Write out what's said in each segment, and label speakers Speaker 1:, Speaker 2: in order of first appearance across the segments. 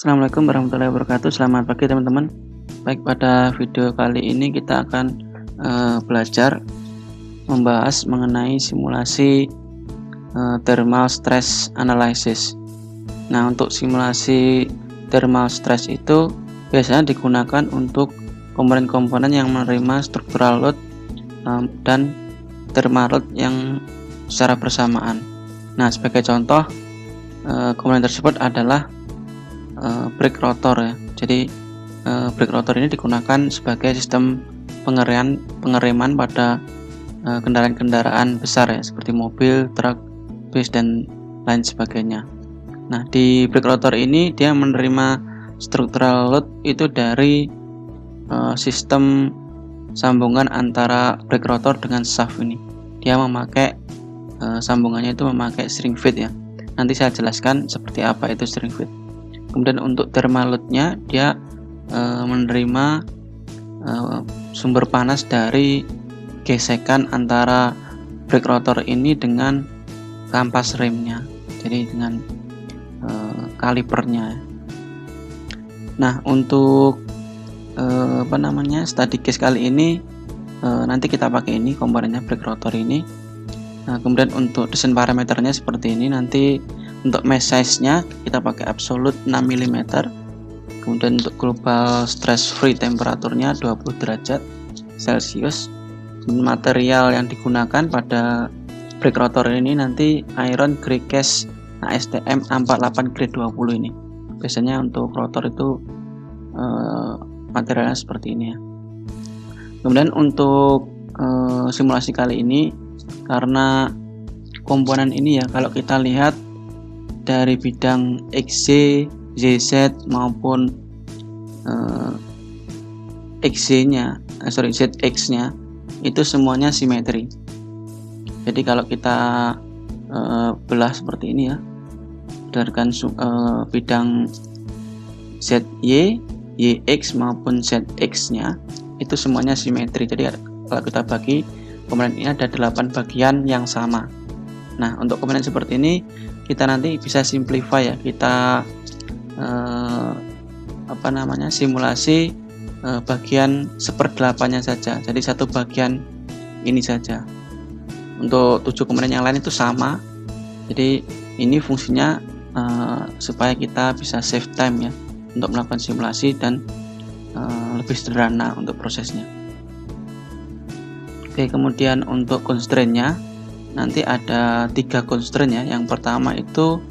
Speaker 1: Assalamualaikum warahmatullahi wabarakatuh. Selamat pagi teman-teman. Baik, pada video kali ini kita akan belajar membahas mengenai simulasi thermal stress analysis. Nah, untuk simulasi thermal stress itu biasanya digunakan untuk komponen-komponen yang menerima structural load dan thermal load yang secara bersamaan. Nah, sebagai contoh komponen tersebut adalah brake rotor ya. Jadi brake rotor ini digunakan sebagai sistem pengereman pada kendaraan-kendaraan besar ya, seperti mobil, truk, bis dan lain sebagainya. Nah, di brake rotor ini dia menerima structural load itu dari sistem sambungan antara brake rotor dengan shaft ini. Dia memakai sambungannya itu memakai string feed ya. Nanti saya jelaskan seperti apa itu string feed. Kemudian untuk thermal load-nya dia menerima sumber panas dari gesekan antara brake rotor ini dengan kampas remnya, jadi dengan kalipernya. Nah, untuk study case kali ini nanti kita pakai ini komponennya brake rotor ini. Nah, kemudian untuk desain parameternya seperti ini. Nanti untuk mesh size-nya kita pakai absolute 6 mm. Kemudian untuk global stress free temperaturnya 20 derajat Celcius. Material yang digunakan pada brake rotor ini nanti iron grey cast ASTM A48 grade 20 ini. Biasanya untuk rotor itu materialnya seperti ini ya. Kemudian untuk simulasi kali ini, karena komponen ini ya, kalau kita lihat dari bidang XZ, ZZ maupun ZX-nya itu semuanya simetri. Jadi kalau kita belah seperti ini ya, berdasarkan bidang ZY, YX maupun ZX-nya itu semuanya simetri. Jadi kalau kita bagi komponen ini ada 8 bagian yang sama. Nah, untuk komponen seperti ini kita nanti bisa simplify ya, kita simulasi bagian 1/8-nya saja, jadi satu bagian ini saja. Untuk 7 komponen yang lain itu sama, jadi ini fungsinya supaya kita bisa save time ya untuk melakukan simulasi dan lebih sederhana untuk prosesnya. Oke, kemudian untuk constraint-nya nanti ada 3 constraint ya. Yang pertama itu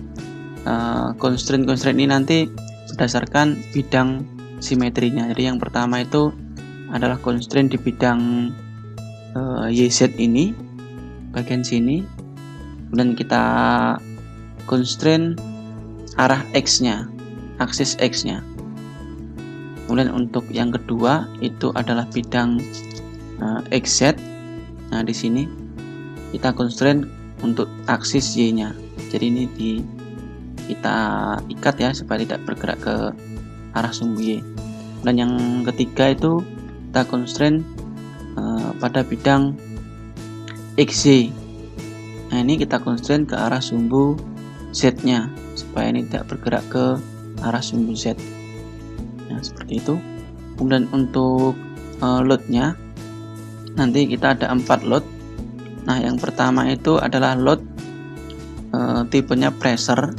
Speaker 1: constraint ini nanti berdasarkan bidang simetrinya. Jadi yang pertama itu adalah constraint di bidang YZ ini, bagian sini. Kemudian kita constraint arah X-nya, aksis X-nya. Kemudian untuk yang kedua itu adalah bidang XZ. Nah, di sini kita constraint untuk aksis Y-nya. Jadi ini kita ikat ya supaya tidak bergerak ke arah sumbu Y. Dan yang ketiga itu kita constraint pada bidang XY. Nah, ini kita constraint ke arah sumbu Z-nya supaya ini tidak bergerak ke arah sumbu Z. Nah, seperti itu. Kemudian untuk load-nya nanti kita ada 4 load. Nah, yang pertama itu adalah load tipenya pressure,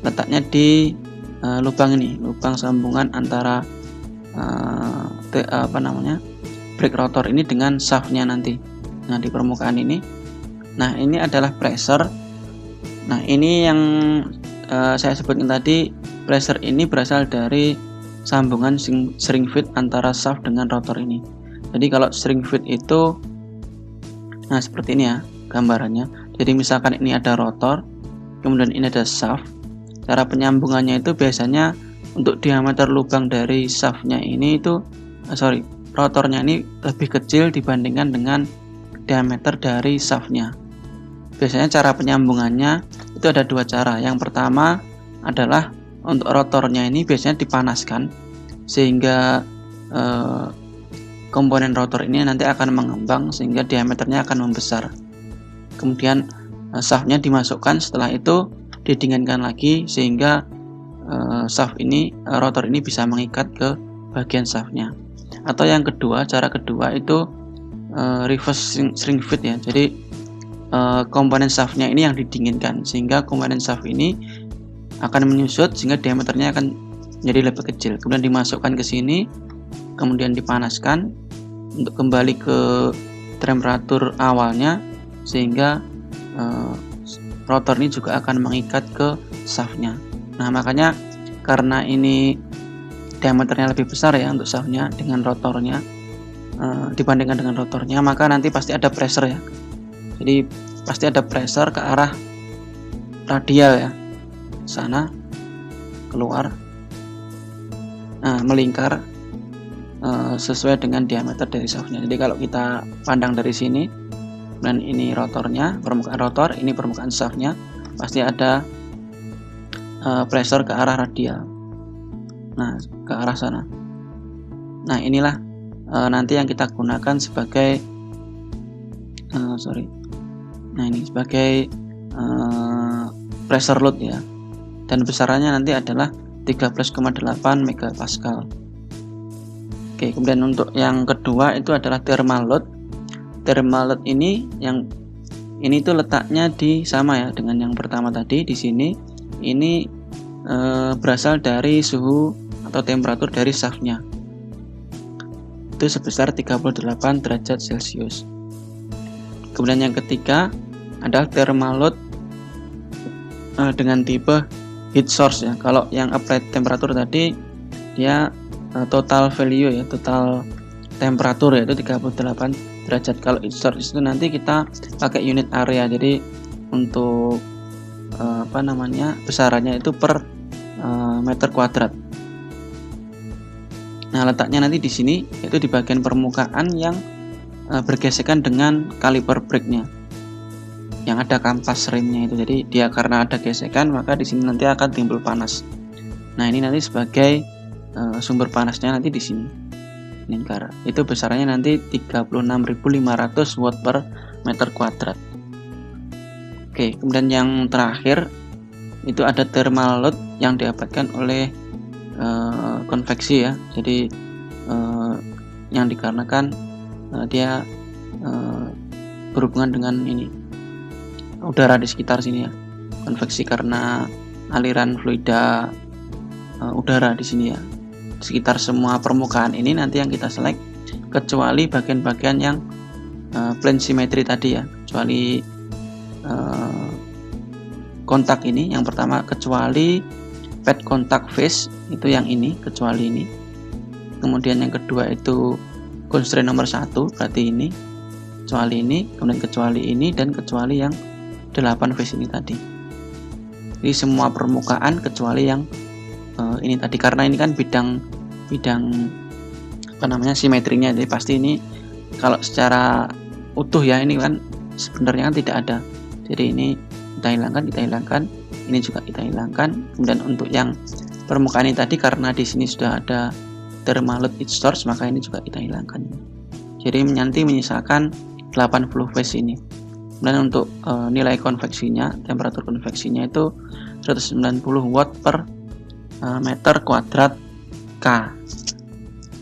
Speaker 1: letaknya di lubang ini, lubang sambungan antara brake rotor ini dengan shaftnya nanti. Nah, di permukaan ini. Nah, ini adalah pressure. Nah, ini yang saya sebutkan tadi, pressure ini berasal dari sambungan string feed antara shaft dengan rotor ini. Jadi kalau string feed itu, nah seperti ini ya gambarannya. Jadi misalkan ini ada rotor, kemudian ini ada shaft. Cara penyambungannya itu biasanya untuk diameter lubang dari shaftnya ini itu rotornya ini lebih kecil dibandingkan dengan diameter dari shaftnya. Biasanya cara penyambungannya itu ada 2 cara. Yang pertama adalah untuk rotornya ini biasanya dipanaskan sehingga komponen rotor ini nanti akan mengembang sehingga diameternya akan membesar. Kemudian shaftnya dimasukkan, setelah itu didinginkan lagi sehingga rotor ini bisa mengikat ke bagian shaftnya. Atau yang kedua, cara kedua itu reverse shrink fit ya. Jadi komponen shaftnya ini yang didinginkan, sehingga komponen shaft ini akan menyusut sehingga diameternya akan menjadi lebih kecil. Kemudian dimasukkan ke sini, kemudian dipanaskan untuk kembali ke temperatur awalnya, sehingga rotor ini juga akan mengikat ke shaftnya. Nah, makanya karena ini diameternya lebih besar ya untuk shaftnya dengan rotornya, dibandingkan dengan rotornya, maka nanti pasti ada pressure ya. Jadi pasti ada pressure ke arah radial ya, sana keluar, melingkar sesuai dengan diameter dari shaftnya. Jadi kalau kita pandang dari sini, dan ini rotornya, permukaan rotor, ini permukaan shaftnya, pasti ada pressure ke arah radial. Nah, ke arah sana. Nah, inilah nanti yang kita gunakan sebagai ini sebagai pressure load ya. Dan besarannya nanti adalah 13,8 megapascal. Oke, kemudian untuk yang kedua itu adalah thermal load. Thermal load ini tuh letaknya di sama ya dengan yang pertama tadi di sini. Ini berasal dari suhu atau temperatur dari shaftnya. Itu sebesar 38 derajat Celcius. Kemudian yang ketiga adalah thermal load dengan tipe heat source ya. Kalau yang applied temperatur tadi dia total value ya, total temperatur yaitu 38 derajat. Kalau heat source itu nanti kita pakai unit area. Jadi untuk besarannya itu per meter kuadrat. Nah, letaknya nanti di sini yaitu di bagian permukaan yang bergesekan dengan kaliper brake-nya, yang ada kampas remnya itu. Jadi dia karena ada gesekan, maka di sini nanti akan timbul panas. Nah, ini nanti sebagai sumber panasnya nanti di sini lingkar. Itu besarannya nanti 36.500 watt per meter kuadrat. Oke, kemudian yang terakhir itu ada thermal load yang didapatkan oleh konveksi ya. Jadi yang dikarenakan dia berhubungan dengan ini udara di sekitar sini ya. Konveksi karena aliran fluida udara di sini ya. Sekitar semua permukaan ini nanti yang kita select, kecuali bagian-bagian yang plane symmetry tadi ya, kecuali kontak ini. Yang pertama kecuali pad contact face, itu yang ini, kecuali ini. Kemudian yang kedua itu constraint nomor 1, berarti ini, kecuali ini, kemudian kecuali ini, dan kecuali yang 8 face ini tadi. Jadi semua permukaan kecuali yang ini tadi, karena ini kan bidang simetrinya. Jadi pasti ini kalau secara utuh ya, ini kan sebenarnya kan tidak ada. Jadi ini kita hilangkan, ini juga kita hilangkan. Kemudian untuk yang permukaan ini tadi, karena di sini sudah ada thermal load heat source, maka ini juga kita hilangkan. Jadi nanti menyisakan 80 phase ini. Kemudian untuk nilai konveksinya, temperatur konveksinya itu 190 watt per meter kuadrat K.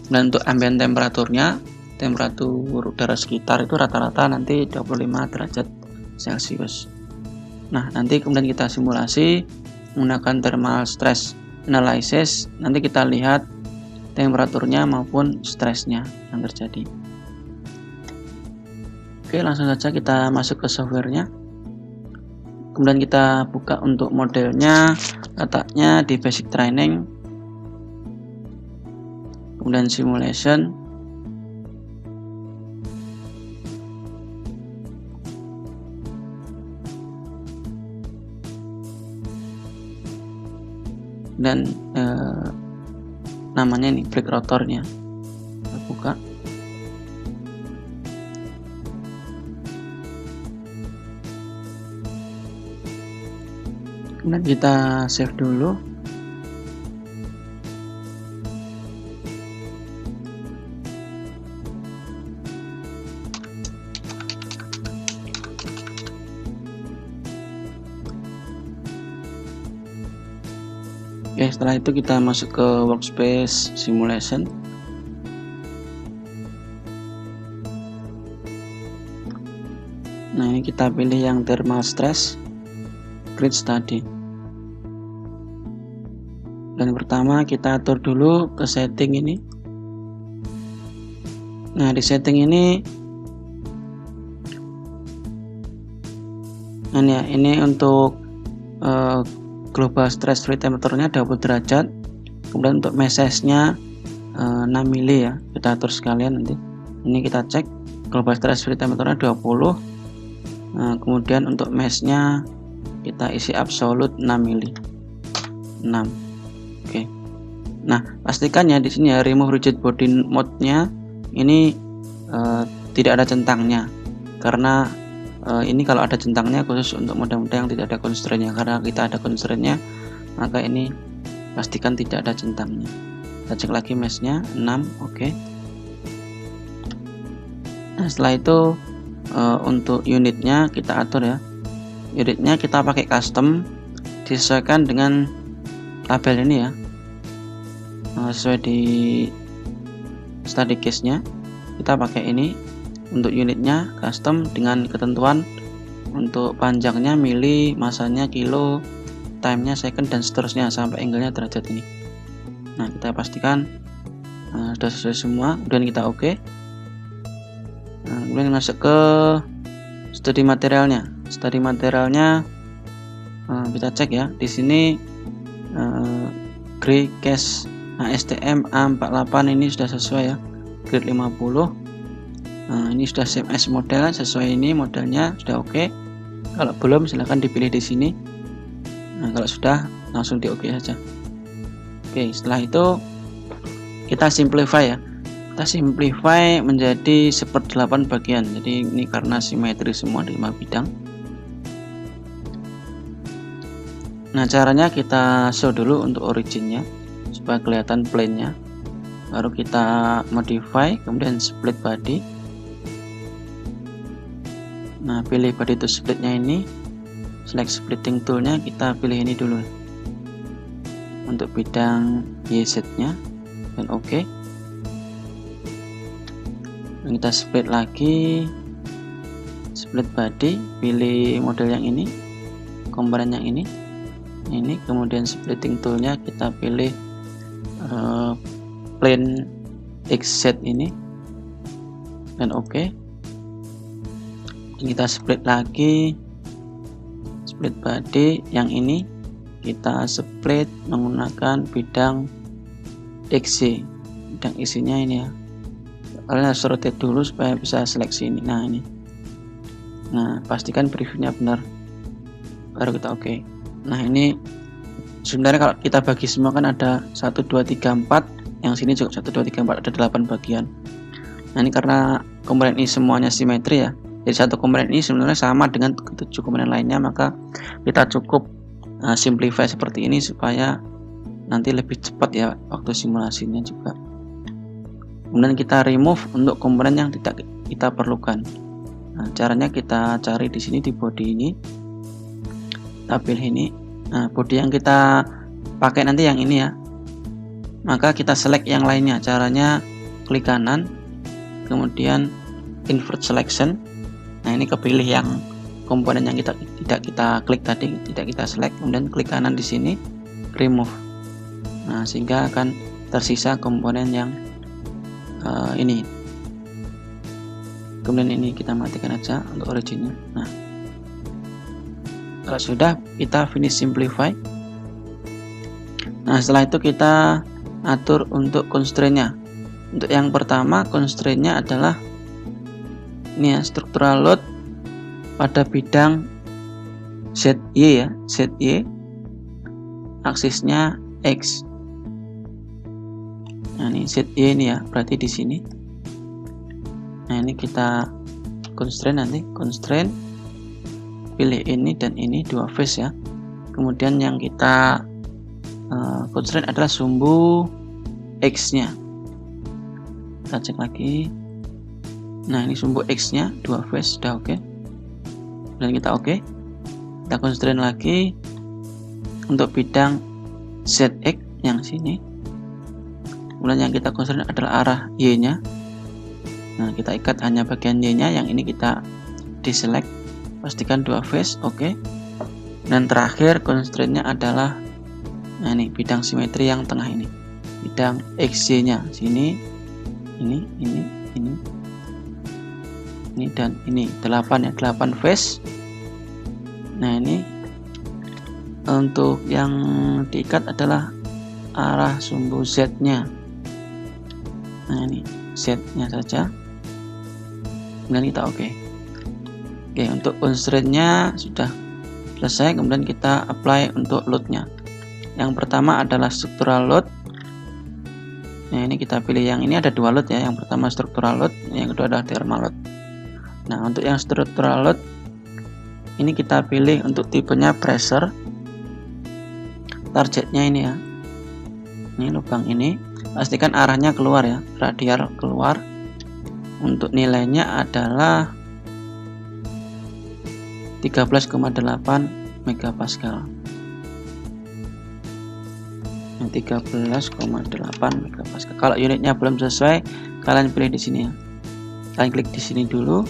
Speaker 1: Dan untuk ambient temperaturnya, temperatur udara sekitar itu rata-rata nanti 25 derajat Celcius. Nah, nanti kemudian kita simulasi menggunakan thermal stress analysis. Nanti kita lihat temperaturnya maupun stresnya yang terjadi. Oke, langsung saja kita masuk ke softwarenya. Kemudian kita buka untuk modelnya, letaknya di basic training, kemudian simulation, dan namanya ini brake rotornya. Kita buka. Kemudian kita save dulu. Oke, Oke, setelah itu kita masuk ke workspace simulation. Nah, ini kita pilih yang thermal stress grid study. Dan pertama kita atur dulu ke setting ini. Nah, di setting ini ini untuk global stress free temperature-nya 20 derajat. Kemudian untuk mesh-nya 6 mili ya, kita atur sekalian nanti. Ini kita cek global stress free temperature-nya 20. Nah, kemudian untuk mesh-nya kita isi absolute 6 mili. 6. Oke. Nah, pastikan ya di sini ya remove rigid body mode-nya ini tidak ada centangnya. Karena ini kalau ada centangnya khusus untuk mode-mode yang tidak ada constraint-nya. Karena kita ada constraint-nya, maka ini pastikan tidak ada centangnya. Kita cek lagi mesh-nya 6. Oke. Nah, setelah itu untuk unitnya kita atur ya. Unitnya kita pakai custom, disesuaikan dengan tabel ini ya, sesuai di study case-nya. Kita pakai ini untuk unitnya custom dengan ketentuan untuk panjangnya mili, masanya kilo, time-nya second, dan seterusnya sampai angle-nya derajat ini. Nah, kita pastikan sudah sesuai semua, kemudian kita oke. Nah, kemudian masuk ke study materialnya. Study materialnya kita cek ya. Di sini gray case STM A48 ini sudah sesuai ya, grade 50. Nah, ini sudah same as model, sesuai ini modelnya sudah oke. Kalau belum silahkan dipilih di sini. Nah, kalau sudah langsung di oke saja. Oke, setelah itu kita simplify ya. Kita simplify menjadi 1/8 bagian. Jadi ini karena simetri semua di 5 bidang. Nah, caranya kita show dulu untuk originnya supaya kelihatan plane-nya. Baru kita modify, kemudian split body. Nah, pilih body to splitnya ini. Select splitting tool-nya, kita pilih ini dulu. Untuk bidang YZ-nya dan oke. Dan kita split lagi, split body, pilih model yang ini, komponen yang ini, kemudian splitting toolnya kita pilih plane XZ ini dan oke. Kita split lagi, split body yang ini kita split menggunakan bidang XY, bidang isinya ini ya. Kalian harus rotate dulu supaya bisa seleksi ini. Nah, ini. Nah, pastikan previewnya benar. Baru kita oke. Nah, ini sebenarnya kalau kita bagi semua kan ada 1 2 3 4. Yang sini juga 1 2 3 4, ada 8 bagian. Nah, ini karena komponen ini semuanya simetri ya. Jadi satu komponen ini sebenarnya sama dengan 7 komponen lainnya, maka kita cukup simplify seperti ini supaya nanti lebih cepat ya waktu simulasinya juga. Kemudian kita remove untuk komponen yang tidak kita perlukan. Nah, caranya kita cari di sini di body ini. Kita pilih ini. Nah, body yang kita pakai nanti yang ini ya. Maka kita select yang lainnya. Caranya klik kanan, kemudian invert selection. Nah, ini kepilih yang komponen yang tidak kita klik tadi, tidak kita select, kemudian klik kanan di sini, remove. Nah, sehingga akan tersisa komponen yang ini. Kemudian ini kita matikan aja untuk originnya. Nah, kalau sudah, kita finish simplify. Nah, setelah itu kita atur untuk constraint-nya. Untuk yang pertama, constraint-nya adalah ini ya, structural load pada bidang ZY ya, ZY, aksisnya X. Nah, ini ZY ini ya, berarti di sini. Nah, ini kita constraint nanti, constraint, pilih ini dan ini 2 phase ya. Kemudian yang kita constraint adalah sumbu X-nya. Kita cek lagi. Nah, ini sumbu X-nya 2 phase, sudah oke. Dan kita oke. Kita constraint lagi untuk bidang ZX yang sini. Kemudian yang kita constrain adalah arah Y-nya. Nah, kita ikat hanya bagian Y-nya, yang ini kita deselect, pastikan 2 face, oke. Dan terakhir constraint-nya adalah nah ini bidang simetri yang tengah ini. Bidang XY-nya sini, ini dan ini 8 ya, 8 face. Nah, ini untuk yang diikat adalah arah sumbu Z-nya. Nah, ini Z-nya saja. Kemudian kita oke. Oke, untuk constraint-nya sudah selesai. Kemudian kita apply untuk load-nya. Yang pertama adalah structural load. Nah, ini kita pilih yang ini, ada 2 load ya. Yang pertama structural load, yang kedua adalah thermal load. Nah, untuk yang structural load ini kita pilih untuk tipenya pressure. Targetnya ini ya. Ini lubang ini, pastikan arahnya keluar ya, radial keluar. Untuk nilainya adalah 13,8 megapascal. 13,8 megapascal. Kalau unitnya belum sesuai, kalian pilih di sini ya. Kalian klik di sini dulu,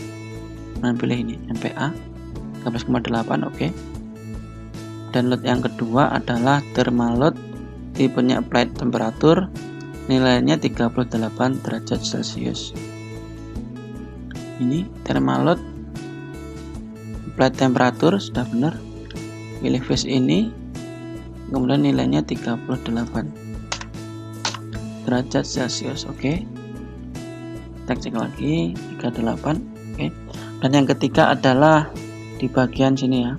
Speaker 1: dan pilih ini MPa 13,8, oke. Dan load yang kedua adalah thermal load, tipenya applied temperature, nilainya 38 derajat Celcius. Ini thermal load, applied temperature sudah benar. Pilih face ini, kemudian nilainya 38 derajat Celcius, oke. Kita cek lagi 38, oke. Dan yang ketiga adalah di bagian sini ya,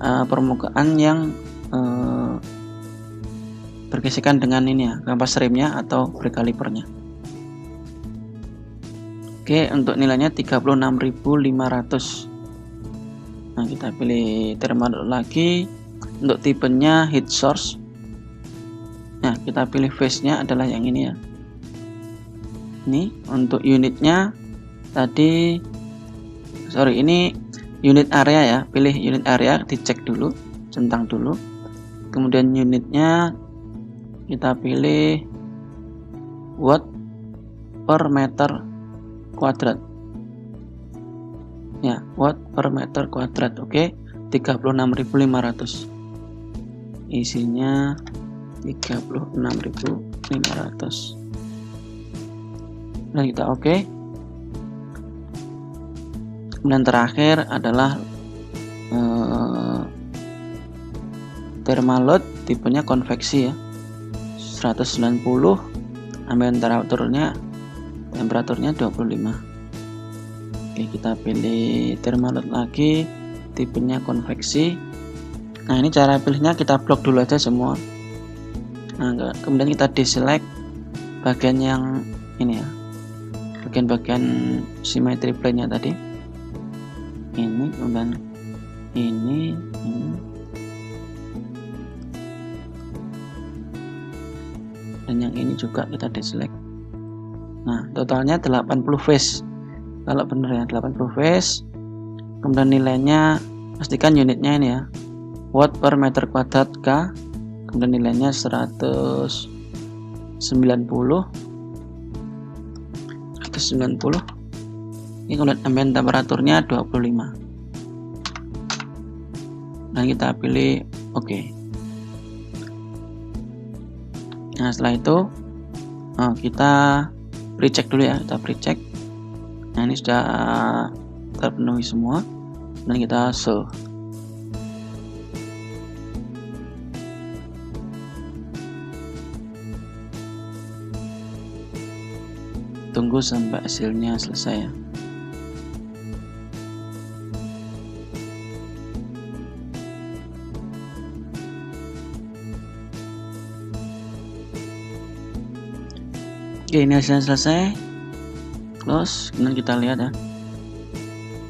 Speaker 1: permukaan yang bergesekan dengan ini ya, kampas remnya atau brake calipernya. Oke, untuk nilainya 36.500. Nah, kita pilih thermal lagi. Untuk tipenya heat source. Nah, kita pilih face-nya adalah yang ini ya. Ini untuk unitnya tadi, ini unit area ya. Pilih unit area, dicek dulu, centang dulu. Kemudian unitnya kita pilih watt per meter kuadrat ya, watt per meter kuadrat, oke. 36.500, isinya 36.500. Nah, kita oke. Kemudian terakhir adalah thermal load, tipenya konveksi ya, 190, ambient temperaturnya 25. Oke, kita pilih thermal load lagi, tipenya konveksi. Nah, ini cara pilihnya, kita blok dulu aja semua. Nah, kemudian kita deselect bagian yang ini ya, bagian symmetry plane nya tadi ini, kemudian ini. Dan yang ini juga kita deselect. Nah, totalnya 80 face. Kalau benar ya 80 face. Kemudian nilainya, pastikan unitnya ini ya, watt per meter kuadrat K. Kemudian nilainya 190. Ini kemudian ambient temperaturnya 25. Dan kita pilih oke. Nah, setelah itu kita pre-check dulu ya, kita pre-check. Nah, ini sudah terpenuhi semua, dan kita show. Tunggu sampai hasilnya selesai ya. Oke, ini hasilnya selesai. Close, kemudian kita lihat ya.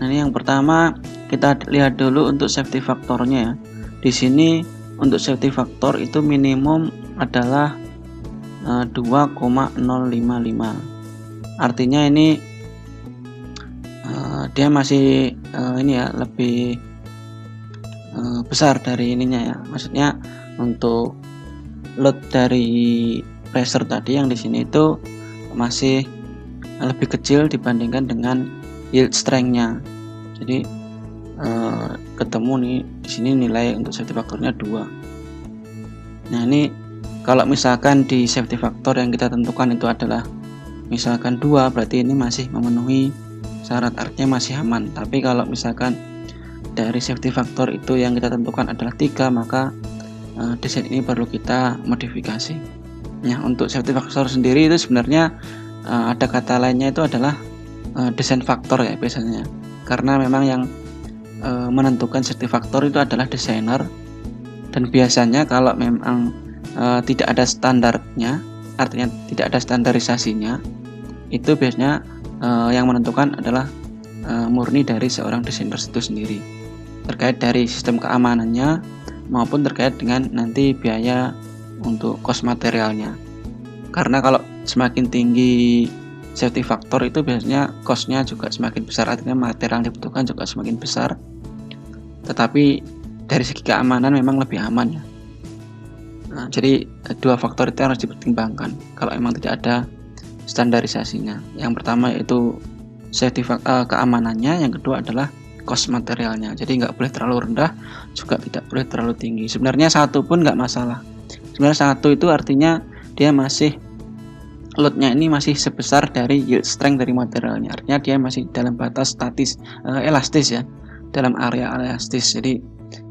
Speaker 1: Nah, ini yang pertama, kita lihat dulu untuk safety faktornya ya. Di sini untuk safety faktor itu minimum adalah 2,055. Artinya ini dia masih ini ya, lebih besar dari ininya ya. Maksudnya untuk load dari pressure tadi yang di sini itu masih lebih kecil dibandingkan dengan yield strength-nya. Jadi ketemu nih di sini nilai untuk safety factornya 2. Nah, ini kalau misalkan di safety factor yang kita tentukan itu adalah misalkan 2, berarti ini masih memenuhi syarat, artinya masih aman. Tapi kalau misalkan dari safety factor itu yang kita tentukan adalah 3, maka desain ini perlu kita modifikasi. Nah, untuk safety factor sendiri itu sebenarnya ada kata lainnya itu adalah desain faktor ya biasanya, karena memang yang menentukan safety factor itu adalah desainer, dan biasanya kalau memang tidak ada standarnya, artinya tidak ada standarisasinya, itu biasanya yang menentukan adalah murni dari seorang desainer itu sendiri, terkait dari sistem keamanannya maupun terkait dengan nanti biaya untuk cost materialnya. Karena kalau semakin tinggi safety factor itu biasanya cost-nya juga semakin besar, artinya material yang dibutuhkan juga semakin besar. Tetapi dari segi keamanan memang lebih aman ya. Nah, jadi 2 faktor itu harus dipertimbangkan kalau memang tidak ada standarisasinya. Yang pertama yaitu safety keamanannya, yang kedua adalah cost materialnya. Jadi nggak boleh terlalu rendah, juga tidak boleh terlalu tinggi. Sebenarnya 1 pun nggak masalah. Sebenarnya 1 itu artinya dia masih loadnya ini masih sebesar dari yield strength dari materialnya, artinya dia masih dalam batas elastis ya, dalam area elastis. Jadi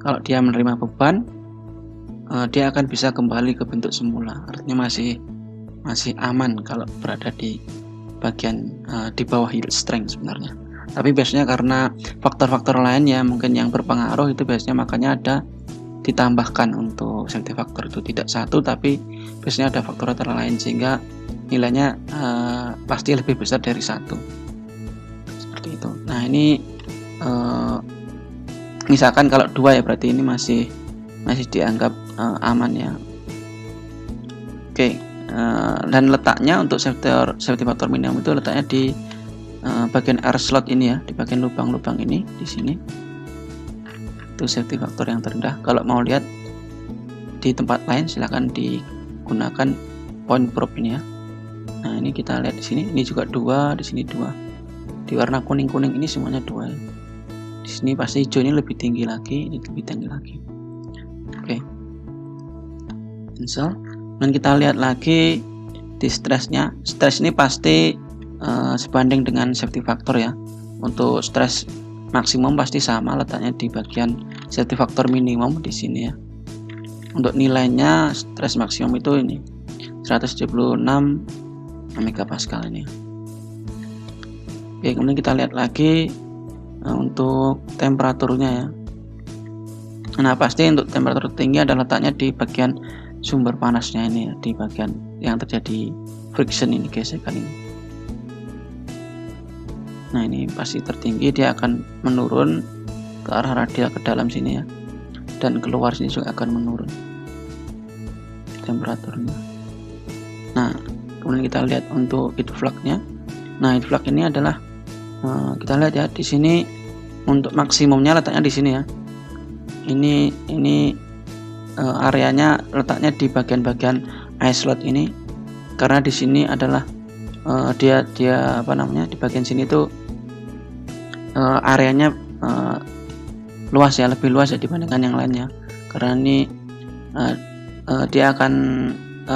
Speaker 1: kalau dia menerima beban, dia akan bisa kembali ke bentuk semula, artinya masih aman kalau berada di bagian di bawah yield strength sebenarnya. Tapi biasanya karena faktor-faktor lain ya mungkin yang berpengaruh, itu biasanya makanya ada ditambahkan untuk safety factor itu tidak 1, tapi biasanya ada faktor lain sehingga nilainya pasti lebih besar dari 1, seperti itu. Nah, ini misalkan kalau 2 ya berarti ini masih dianggap aman ya. Oke, dan letaknya untuk safety factor minimum itu letaknya di bagian air slot ini ya, di bagian lubang-lubang ini di sini. Itu safety factor yang terendah. Kalau mau lihat di tempat lain silahkan digunakan point probe ini ya. Nah, ini kita lihat di sini, ini juga 2, di sini 2. Di warna kuning-kuning ini semuanya 2 ya. Di sini pasti hijau ini lebih tinggi lagi, ini lebih tinggi lagi. Oke. Install. Dan kita lihat lagi di stresnya. Stres ini pasti sebanding dengan safety factor ya. Untuk stres maksimum pasti sama letaknya di bagian safety factor minimum di sini ya. Untuk nilainya stres maksimum itu ini 176 megapascal ini. Oke, kemudian kita lihat lagi untuk temperaturnya ya. Nah, pasti untuk temperatur tinggi adalah letaknya di bagian sumber panasnya ini ya, di bagian yang terjadi friction ini, gesekan ini. Nah, ini pasti tertinggi, dia akan menurun ke arah radial ke dalam sini ya, dan keluar sini juga akan menurun temperaturnya. Nah, kemudian kita lihat untuk heat flux-nya. Nah, heat flux ini adalah kita lihat ya di sini untuk maksimumnya letaknya di sini ya. Ini areanya letaknya di bagian-bagian ice slot ini, karena di sini adalah dia apa namanya, di bagian sini tuh areanya luas ya, lebih luas ya dibandingkan yang lainnya, karena ini dia akan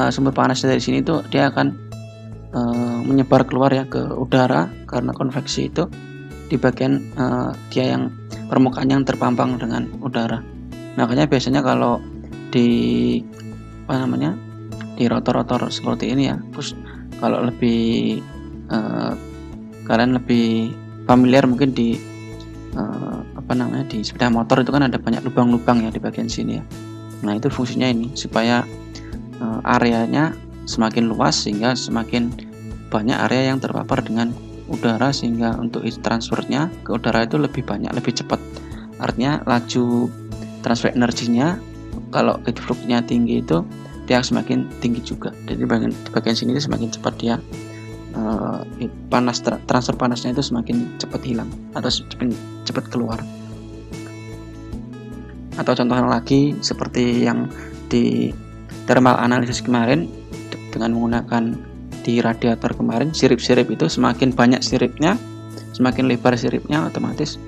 Speaker 1: sumber panas dari sini tuh dia akan menyebar keluar ya ke udara, karena konveksi itu di bagian dia yang permukaan yang terpampang dengan udara. Makanya biasanya kalau di apa namanya, di rotor-rotor seperti ini ya, terus kalau lebih kalian lebih familiar mungkin di apa namanya, di sepeda motor itu kan ada banyak lubang-lubang ya di bagian sini ya. Nah, itu fungsinya ini supaya areanya semakin luas sehingga semakin banyak area yang terpapar dengan udara, sehingga untuk heat transfernya ke udara itu lebih banyak, lebih cepat. Artinya laju transfer energinya kalau heat flux-nya tinggi itu dia semakin tinggi juga. Jadi di bagian sini itu semakin cepat dia transfer panasnya itu semakin cepat hilang atau cepat keluar. Atau contohnya lagi seperti yang di thermal analysis kemarin dengan menggunakan di radiator kemarin, sirip-sirip itu semakin banyak siripnya, semakin lebar siripnya, otomatis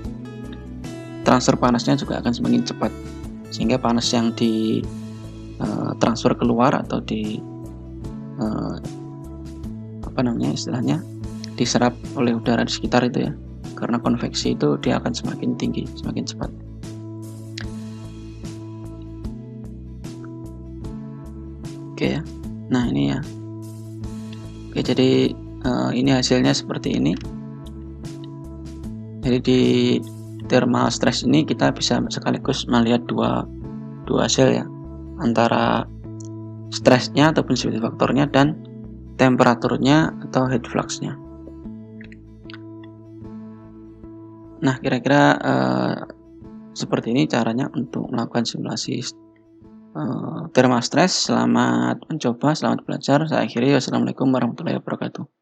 Speaker 1: transfer panasnya juga akan semakin cepat, sehingga panas yang di transfer keluar atau di istilahnya diserap oleh udara di sekitar itu ya, karena konveksi itu dia akan semakin tinggi, semakin cepat. Oke ya, nah ini ya. Oke, jadi ini hasilnya seperti ini. Jadi di thermal stress ini kita bisa sekaligus melihat dua hasil ya, antara stresnya ataupun substitusi faktornya dan temperaturnya atau heat fluxnya. Nah, kira-kira seperti ini caranya untuk melakukan simulasi thermal stress. Selamat mencoba, selamat belajar. Saya akhiri. Wassalamualaikum warahmatullahi wabarakatuh.